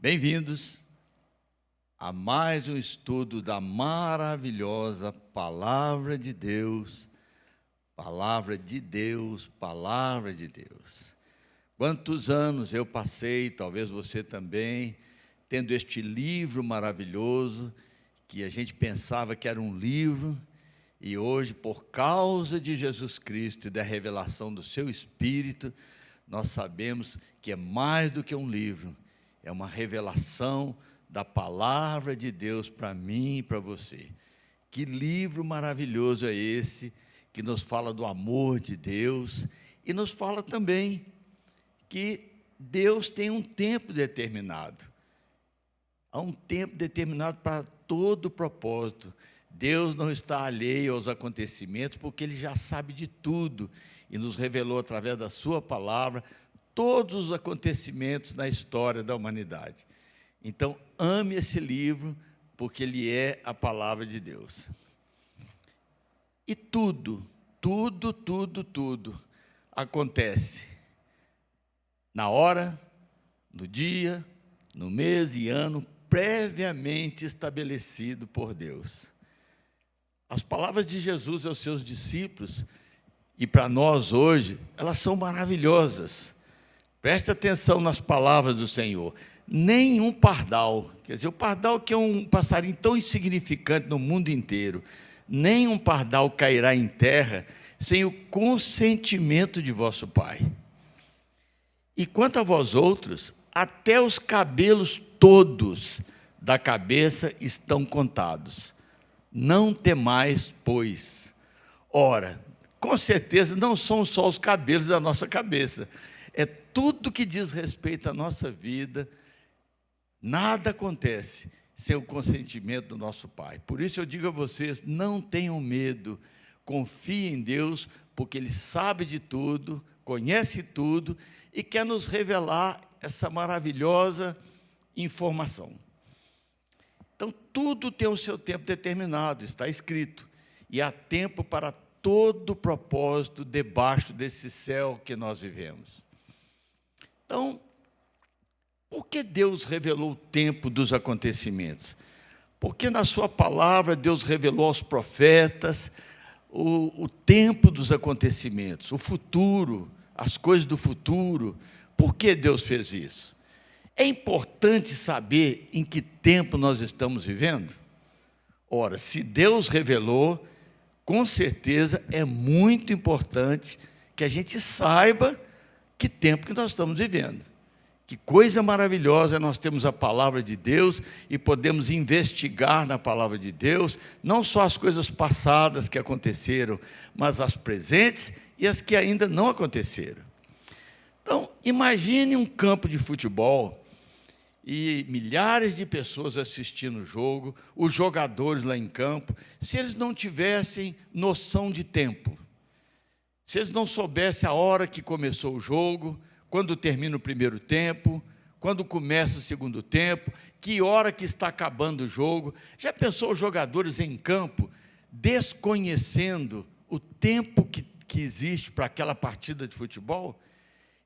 Bem-vindos a mais um estudo da maravilhosa Palavra de Deus, Palavra de Deus, Palavra de Deus. Quantos anos eu passei, talvez você também, tendo este livro maravilhoso, que a gente pensava que era um livro, e hoje, por causa de Jesus Cristo e da revelação do seu Espírito, nós sabemos que é mais do que um livro, é uma revelação da palavra de Deus para mim e para você. Que livro maravilhoso é esse, que nos fala do amor de Deus e nos fala também que Deus tem um tempo determinado. Há um tempo determinado para todo propósito. Deus não está alheio aos acontecimentos, porque Ele já sabe de tudo e nos revelou através da sua palavra todos os acontecimentos na história da humanidade. Então, ame esse livro, porque ele é a palavra de Deus. E tudo acontece na hora, no dia, no mês e ano previamente estabelecido por Deus. As palavras de Jesus aos seus discípulos e para nós hoje, elas são maravilhosas. Preste atenção nas palavras do Senhor. Nenhum pardal, quer dizer, o pardal que é um passarinho tão insignificante no mundo inteiro, nenhum pardal cairá em terra sem o consentimento de vosso Pai. E quanto a vós outros, até os cabelos todos da cabeça estão contados. Não temais, pois. Ora, com certeza não são só os cabelos da nossa cabeça, é tudo que diz respeito à nossa vida. Nada acontece sem o consentimento do nosso Pai. Por isso eu digo a vocês, não tenham medo, confiem em Deus, porque Ele sabe de tudo, conhece tudo e quer nos revelar essa maravilhosa informação. Então, tudo tem o seu tempo determinado, está escrito, e há tempo para todo propósito debaixo desse céu que nós vivemos. Então, por que Deus revelou o tempo dos acontecimentos? Porque na sua palavra Deus revelou aos profetas o tempo dos acontecimentos, o futuro, as coisas do futuro. Por que Deus fez isso? É importante saber em que tempo nós estamos vivendo? Ora, se Deus revelou, com certeza é muito importante que a gente saiba que tempo que nós estamos vivendo. Que coisa maravilhosa nós temos a palavra de Deus e podemos investigar na palavra de Deus, não só as coisas passadas que aconteceram, mas as presentes e as que ainda não aconteceram. Então, imagine um campo de futebol e milhares de pessoas assistindo o jogo, os jogadores lá em campo, se eles não tivessem noção de tempo, se eles não soubessem a hora que começou o jogo, quando termina o primeiro tempo, quando começa o segundo tempo, que hora que está acabando o jogo. Já pensou os jogadores em campo desconhecendo o tempo que existe para aquela partida de futebol?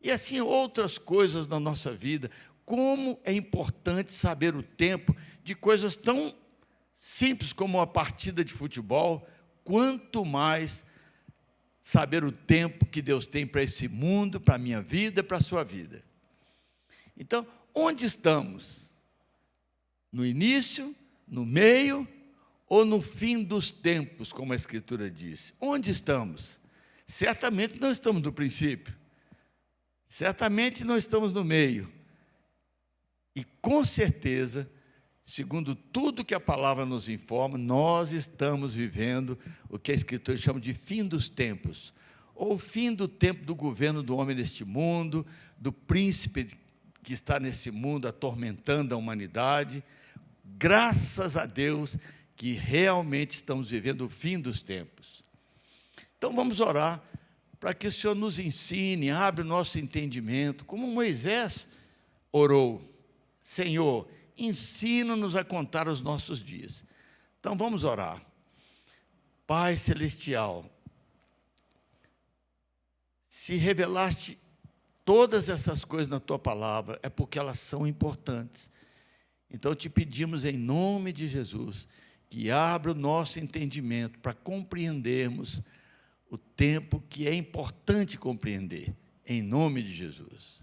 E assim outras coisas na nossa vida. Como é importante saber o tempo de coisas tão simples como uma partida de futebol, quanto mais saber o tempo que Deus tem para esse mundo, para a minha vida, para a sua vida. Então, onde estamos? No início, no meio ou no fim dos tempos, como a Escritura diz? Onde estamos? Certamente não estamos no princípio. Certamente não estamos no meio. E com certeza, segundo tudo que a palavra nos informa, nós estamos vivendo o que a Escritura chama de fim dos tempos, ou fim do tempo do governo do homem neste mundo, do príncipe que está nesse mundo atormentando a humanidade. Graças a Deus que realmente estamos vivendo o fim dos tempos. Então vamos orar para que o Senhor nos ensine, abra o nosso entendimento, como Moisés orou: Senhor, ensina-nos a contar os nossos dias. Então vamos orar. Pai Celestial, se revelaste todas essas coisas na Tua palavra, é porque elas são importantes. Então, te pedimos em nome de Jesus, que abra o nosso entendimento para compreendermos o tempo que é importante compreender, em nome de Jesus.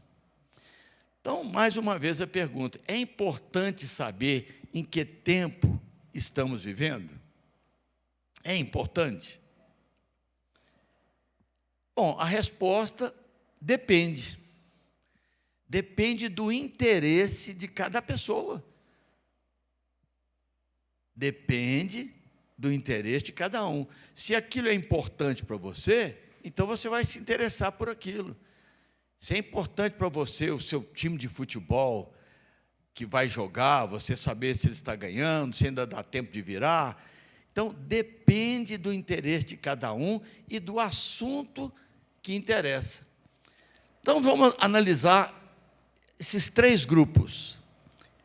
Então, mais uma vez a pergunta: é importante saber em que tempo estamos vivendo? É importante? Bom, a resposta depende. Depende do interesse de cada pessoa. Depende do interesse de cada um. Se aquilo é importante para você, então você vai se interessar por aquilo. Se é importante para você o seu time de futebol que vai jogar, você saber se ele está ganhando, se ainda dá tempo de virar. Então, depende do interesse de cada um e do assunto que interessa. Então, vamos analisar esses 3 grupos.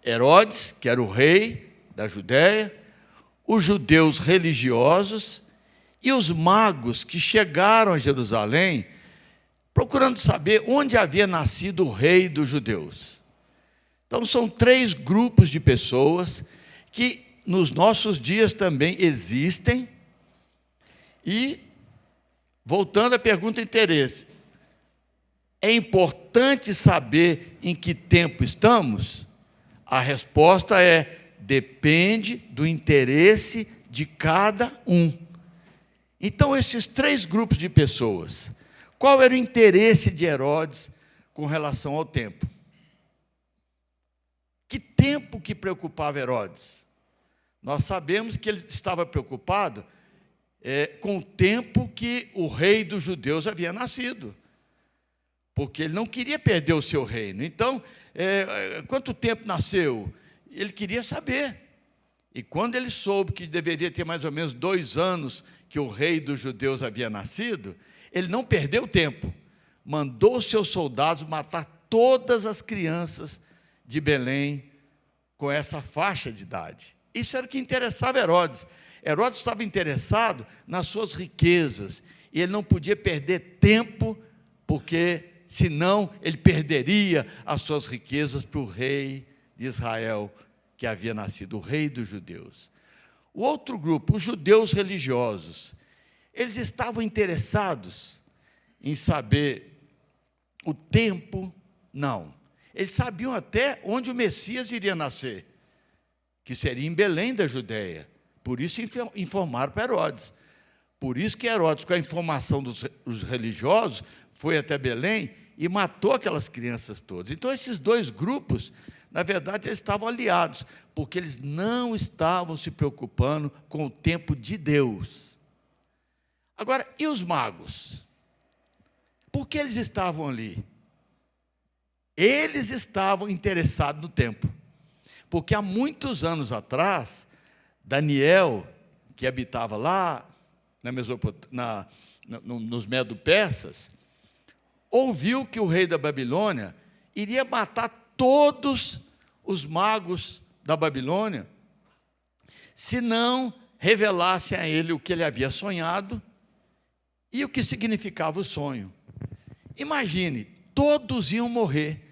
Herodes, que era o rei da Judéia, os judeus religiosos e os magos que chegaram a Jerusalém procurando saber onde havia nascido o rei dos judeus. Então, são 3 grupos de pessoas que nos nossos dias também existem. E, voltando à pergunta de interesse, é importante saber em que tempo estamos? A resposta é: depende do interesse de cada um. Então, esses 3 grupos de pessoas, qual era o interesse de Herodes com relação ao tempo? Que tempo que preocupava Herodes? Nós sabemos que ele estava preocupado com o tempo que o rei dos judeus havia nascido, porque ele não queria perder o seu reino. Então, quanto tempo nasceu? Ele queria saber. E quando ele soube que deveria ter mais ou menos 2 anos que o rei dos judeus havia nascido, ele não perdeu tempo. Mandou seus soldados matar todas as crianças de Belém com essa faixa de idade. Isso era o que interessava Herodes. Herodes estava interessado nas suas riquezas, e ele não podia perder tempo, porque senão ele perderia as suas riquezas para o rei de Israel, que havia nascido, o rei dos judeus. O outro grupo, os judeus religiosos, eles estavam interessados em saber o tempo? Não. Eles sabiam até onde o Messias iria nascer, que seria em Belém da Judéia. Por isso informaram para Herodes. Por isso que Herodes, com a informação dos religiosos, foi até Belém e matou aquelas crianças todas. Então, esses 2 grupos, na verdade, eles estavam aliados, porque eles não estavam se preocupando com o tempo de Deus. Agora, e os magos? Por que eles estavam ali? Eles estavam interessados no tempo, porque há muitos anos atrás, Daniel, que habitava lá nos Medo-Persas, ouviu que o rei da Babilônia iria matar todos os magos da Babilônia, se não revelassem a ele o que ele havia sonhado e o que significava o sonho. Imagine, todos iam morrer.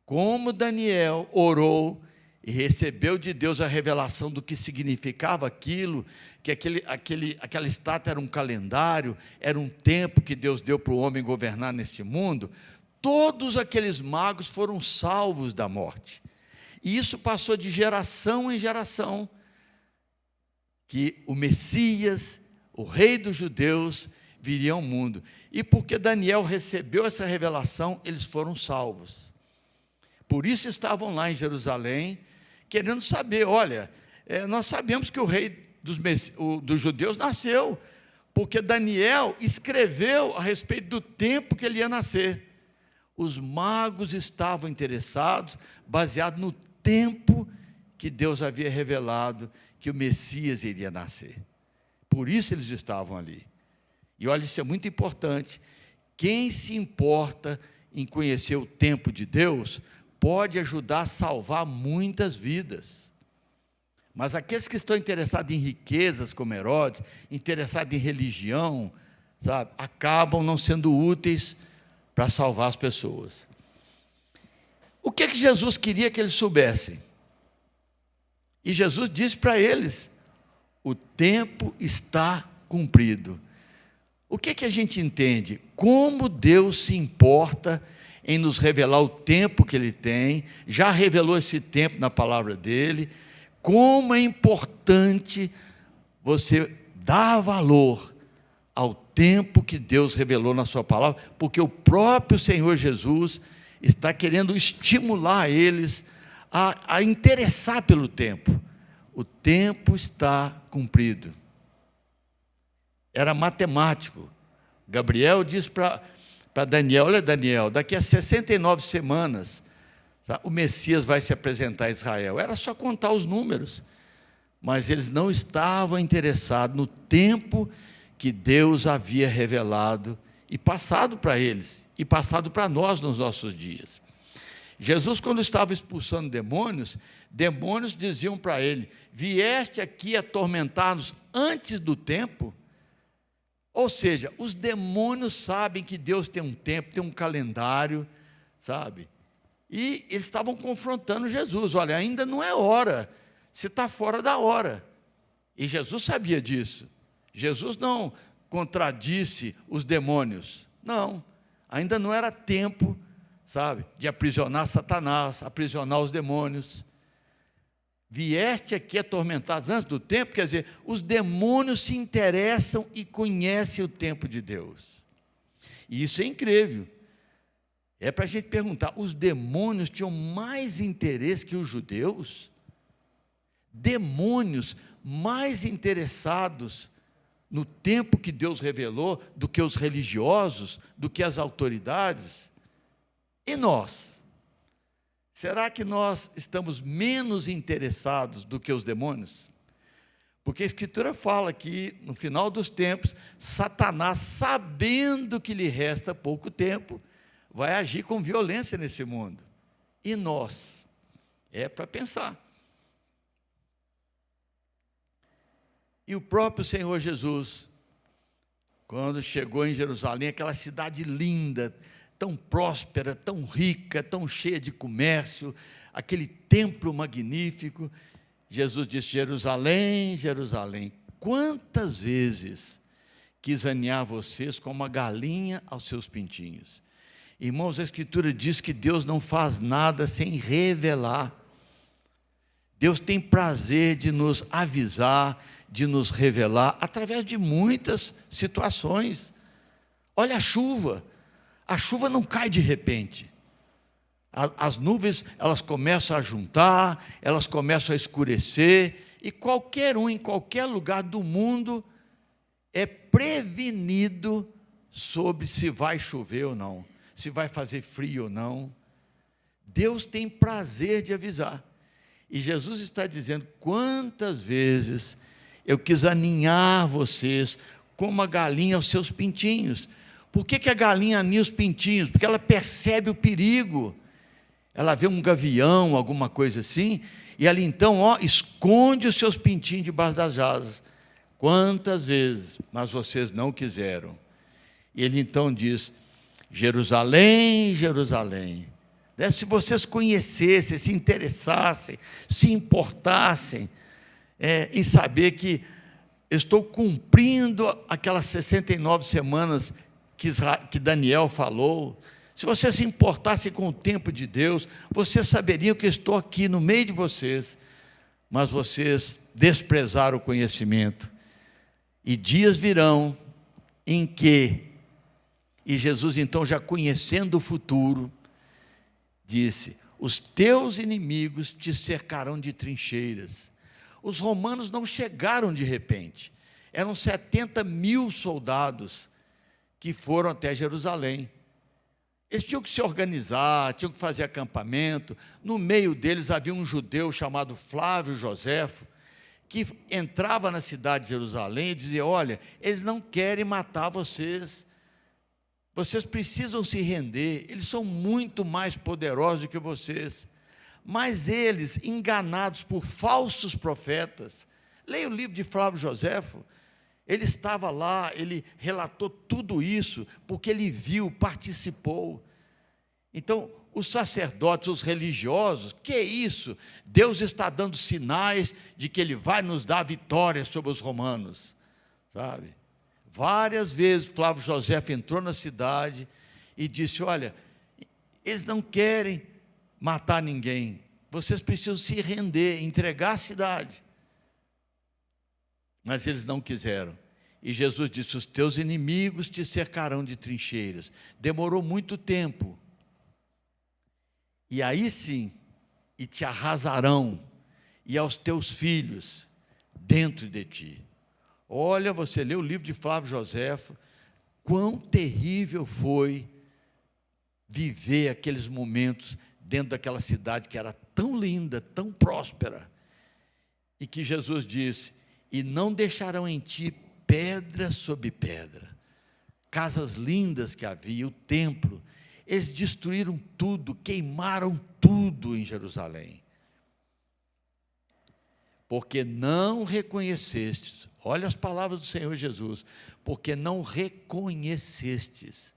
Como Daniel orou e recebeu de Deus a revelação do que significava aquilo, que aquela estátua era um calendário, era um tempo que Deus deu para o homem governar neste mundo, todos aqueles magos foram salvos da morte. E isso passou de geração em geração, que o Messias, o rei dos judeus, viria ao mundo. E porque Daniel recebeu essa revelação, eles foram salvos. Por isso estavam lá em Jerusalém, querendo saber, olha, nós sabemos que o rei dos judeus nasceu, porque Daniel escreveu a respeito do tempo que ele ia nascer. Os magos estavam interessados, baseado no tempo que Deus havia revelado que o Messias iria nascer. Por isso eles estavam ali. E olha, isso é muito importante. Quem se importa em conhecer o tempo de Deus, pode ajudar a salvar muitas vidas. Mas aqueles que estão interessados em riquezas, como Herodes, interessados em religião, sabe, acabam não sendo úteis para salvar as pessoas. O que Jesus queria que eles soubessem? E Jesus disse para eles: o tempo está cumprido. O que a gente entende? Como Deus se importa em nos revelar o tempo que Ele tem, já revelou esse tempo na palavra dEle, como é importante você dar valor ao tempo que Deus revelou na sua palavra, porque o próprio Senhor Jesus está querendo estimular eles a interessar pelo tempo. O tempo está cumprido. Era matemático. Gabriel disse para Daniel: olha, Daniel, daqui a 69 semanas, o Messias vai se apresentar a Israel. Era só contar os números. Mas eles não estavam interessados no tempo que Deus havia revelado e passado para eles, e passado para nós nos nossos dias. Jesus, quando estava expulsando demônios, demônios diziam para ele: vieste aqui atormentar-nos antes do tempo? Ou seja, os demônios sabem que Deus tem um tempo, tem um calendário, sabe? E eles estavam confrontando Jesus: olha, ainda não é hora, você está fora da hora. E Jesus sabia disso. Jesus não contradisse os demônios. Não, ainda não era tempo, sabe, de aprisionar Satanás, aprisionar os demônios. Vieste aqui atormentados antes do tempo, quer dizer, os demônios se interessam e conhecem o tempo de Deus. E isso é incrível. É para a gente perguntar: os demônios tinham mais interesse que os judeus? Demônios mais interessados no tempo que Deus revelou do que os religiosos, do que as autoridades? E nós? Será que nós estamos menos interessados do que os demônios? Porque a Escritura fala que, no final dos tempos, Satanás, sabendo que lhe resta pouco tempo, vai agir com violência nesse mundo. E nós? É para pensar. E o próprio Senhor Jesus, quando chegou em Jerusalém, aquela cidade linda, tão próspera, tão rica, tão cheia de comércio, aquele templo magnífico, Jesus disse: Jerusalém, Jerusalém, quantas vezes quis aninhar vocês como uma galinha aos seus pintinhos. Irmãos, a Escritura diz que Deus não faz nada sem revelar. Deus tem prazer de nos avisar, de nos revelar, através de muitas situações. Olha a chuva não cai de repente. As nuvens, elas começam a juntar, elas começam a escurecer, e qualquer um, em qualquer lugar do mundo, é prevenido sobre se vai chover ou não, se vai fazer frio ou não. Deus tem prazer de avisar. E Jesus está dizendo: quantas vezes eu quis aninhar vocês como a galinha aos seus pintinhos. Por que a galinha aninha os pintinhos? Porque ela percebe o perigo. Ela vê um gavião, alguma coisa assim, e ela então, esconde os seus pintinhos debaixo das asas. Quantas vezes? Mas vocês não quiseram. E ele então diz: Jerusalém, Jerusalém, se vocês conhecessem, se interessassem, se importassem em saber que eu estou cumprindo aquelas 69 semanas que Daniel falou, se vocês se importassem com o tempo de Deus, vocês saberiam que eu estou aqui no meio de vocês, mas vocês desprezaram o conhecimento. E dias virão em que, e Jesus então, já conhecendo o futuro, disse: os teus inimigos te cercarão de trincheiras. Os romanos não chegaram de repente, eram 70 mil soldados que foram até Jerusalém. Eles tinham que se organizar, tinham que fazer acampamento. No meio deles havia um judeu chamado Flávio Joséfo, que entrava na cidade de Jerusalém e dizia: olha, eles não querem matar vocês, vocês precisam se render, eles são muito mais poderosos do que vocês. Mas eles, enganados por falsos profetas, leia o livro de Flávio Joséfo, ele estava lá, ele relatou tudo isso, porque ele viu, participou. Então, os sacerdotes, os religiosos, que é isso? Deus está dando sinais de que Ele vai nos dar vitória sobre os romanos, sabe? Várias vezes Flávio Joséfo entrou na cidade e disse: olha, eles não querem matar ninguém, vocês precisam se render, entregar a cidade. Mas eles não quiseram. E Jesus disse: os teus inimigos te cercarão de trincheiras. Demorou muito tempo. E aí sim, e te arrasarão, e aos teus filhos dentro de ti. Olha, você lê o livro de Flávio Joséfo, quão terrível foi viver aqueles momentos dentro daquela cidade que era tão linda, tão próspera, e que Jesus disse: e não deixarão em ti pedra sobre pedra. Casas lindas que havia, o templo, eles destruíram tudo, queimaram tudo em Jerusalém. Porque não reconhecestes, olha as palavras do Senhor Jesus, porque não reconhecestes.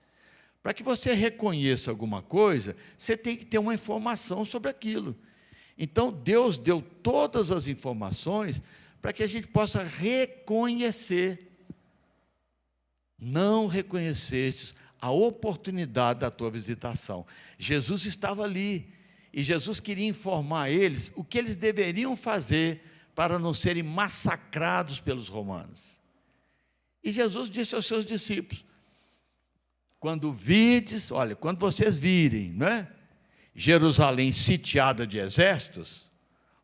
Para que você reconheça alguma coisa, você tem que ter uma informação sobre aquilo. Então, Deus deu todas as informações para que a gente possa reconhecer. Não reconhecestes a oportunidade da tua visitação. Jesus estava ali, e Jesus queria informar eles o que eles deveriam fazer para não serem massacrados pelos romanos. E Jesus disse aos seus discípulos: quando virdes, olha, quando vocês virem, não é? Jerusalém sitiada de exércitos,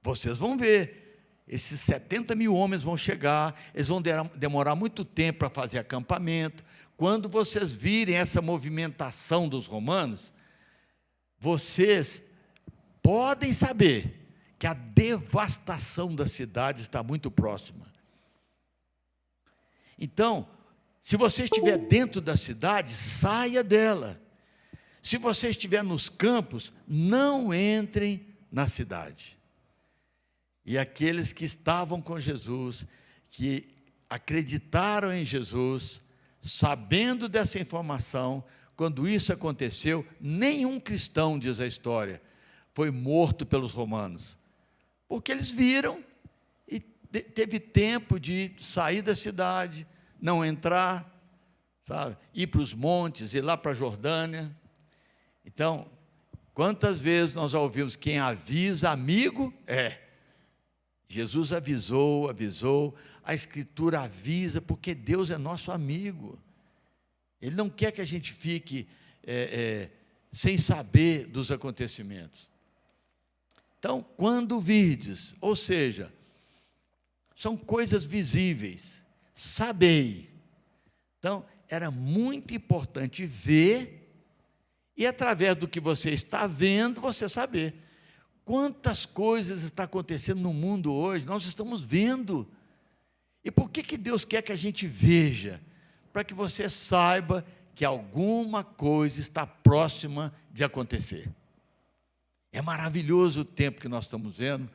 vocês vão ver, esses 70 mil homens vão chegar, eles vão demorar muito tempo para fazer acampamento. Quando vocês virem essa movimentação dos romanos, vocês podem saber que a devastação da cidade está muito próxima. Então, se você estiver dentro da cidade, saia dela. Se você estiver nos campos, não entrem na cidade. E aqueles que estavam com Jesus, que acreditaram em Jesus, sabendo dessa informação, quando isso aconteceu, nenhum cristão, diz a história, foi morto pelos romanos. Porque eles viram e teve tempo de sair da cidade, não entrar, sabe? Ir para os montes, ir lá para a Jordânia. Então, quantas vezes nós ouvimos: quem avisa amigo é. Jesus avisou, a Escritura avisa, porque Deus é nosso amigo. Ele não quer que a gente fique sem saber dos acontecimentos. Então, quando virdes, ou seja, são coisas visíveis, sabei. Então, era muito importante ver, e através do que você está vendo, você saber. Quantas coisas estão acontecendo no mundo hoje, nós estamos vendo. E por que Deus quer que a gente veja? Para que você saiba que alguma coisa está próxima de acontecer. É maravilhoso o tempo que nós estamos vendo,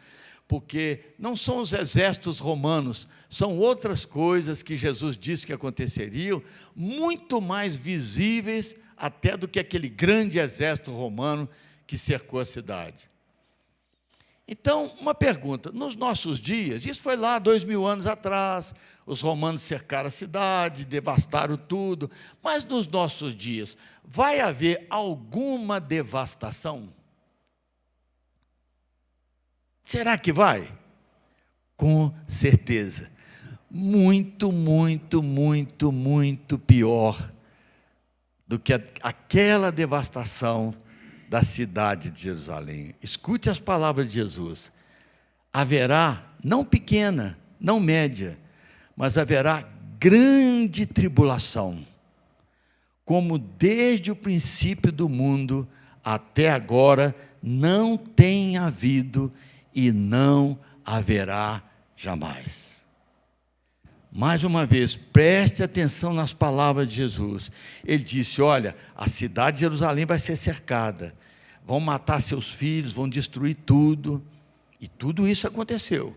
porque não são os exércitos romanos, são outras coisas que Jesus disse que aconteceriam, muito mais visíveis até do que aquele grande exército romano que cercou a cidade. Então, uma pergunta: nos nossos dias, isso foi lá 2000 anos atrás, os romanos cercaram a cidade, devastaram tudo, mas nos nossos dias, vai haver alguma devastação? Será que vai? Com certeza. Muito, muito, muito, muito pior do que aquela devastação da cidade de Jerusalém. Escute as palavras de Jesus. Haverá, não pequena, não média, mas haverá grande tribulação, como desde o princípio do mundo até agora não tem havido e não haverá jamais. Mais uma vez, preste atenção nas palavras de Jesus. Ele disse: olha, a cidade de Jerusalém vai ser cercada, vão matar seus filhos, vão destruir tudo, e tudo isso aconteceu.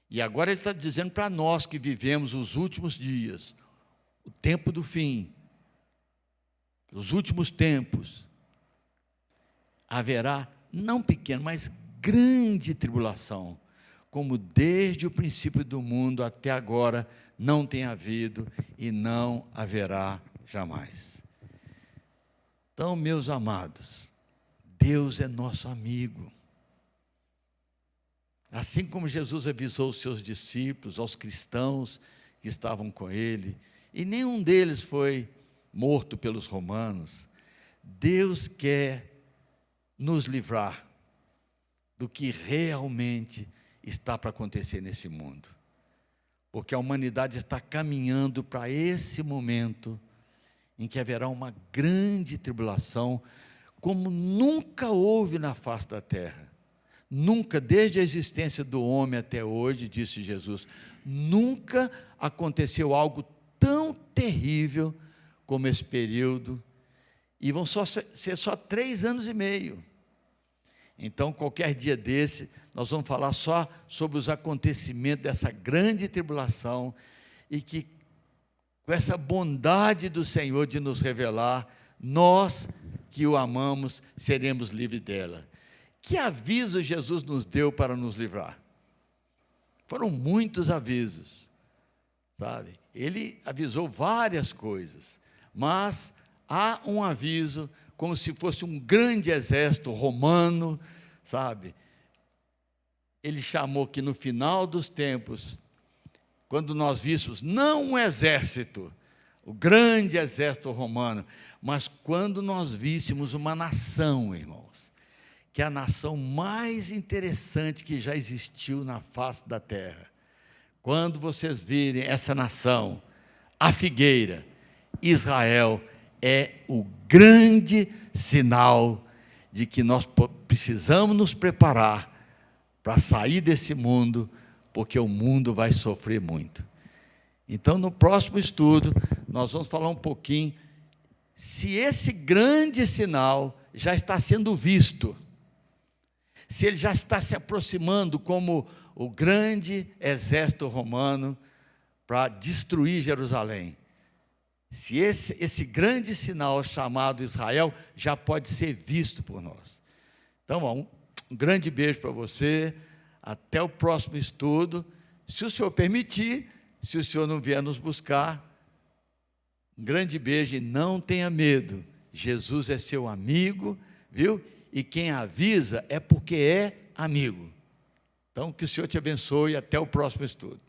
E agora ele está dizendo para nós que vivemos os últimos dias, o tempo do fim, os últimos tempos, haverá, não pequena, mas grande tribulação, como desde o princípio do mundo até agora não tem havido e não haverá jamais. Então, meus amados, Deus é nosso amigo. Assim como Jesus avisou os seus discípulos, aos cristãos que estavam com ele, e nenhum deles foi morto pelos romanos, Deus quer nos livrar do que realmente está para acontecer nesse mundo. Porque a humanidade está caminhando para esse momento em que haverá uma grande tribulação, como nunca houve na face da terra. Nunca, desde a existência do homem até hoje, disse Jesus, nunca aconteceu algo tão terrível como esse período, e vão ser só 3 anos e meio. Então, qualquer dia desse, nós vamos falar só sobre os acontecimentos dessa grande tribulação, e que, com essa bondade do Senhor de nos revelar, nós que o amamos, seremos livres dela. Que aviso Jesus nos deu para nos livrar? Foram muitos avisos, sabe? Ele avisou várias coisas, mas há um aviso, como se fosse um grande exército romano, sabe? Ele chamou que no final dos tempos, quando nós víssemos, não um exército, o grande exército romano, mas quando nós víssemos uma nação, irmãos, que é a nação mais interessante que já existiu na face da terra. Quando vocês virem essa nação, a figueira, Israel, é o grande sinal de que nós precisamos nos preparar para sair desse mundo, porque o mundo vai sofrer muito. Então, no próximo estudo, nós vamos falar um pouquinho se esse grande sinal já está sendo visto, se ele já está se aproximando como o grande exército romano para destruir Jerusalém. Se esse grande sinal chamado Israel já pode ser visto por nós. Então, um grande beijo para você, até o próximo estudo. Se o Senhor permitir, se o Senhor não vier nos buscar, um grande beijo e não tenha medo. Jesus é seu amigo, viu? E quem avisa é porque é amigo. Então, que o Senhor te abençoe e até o próximo estudo.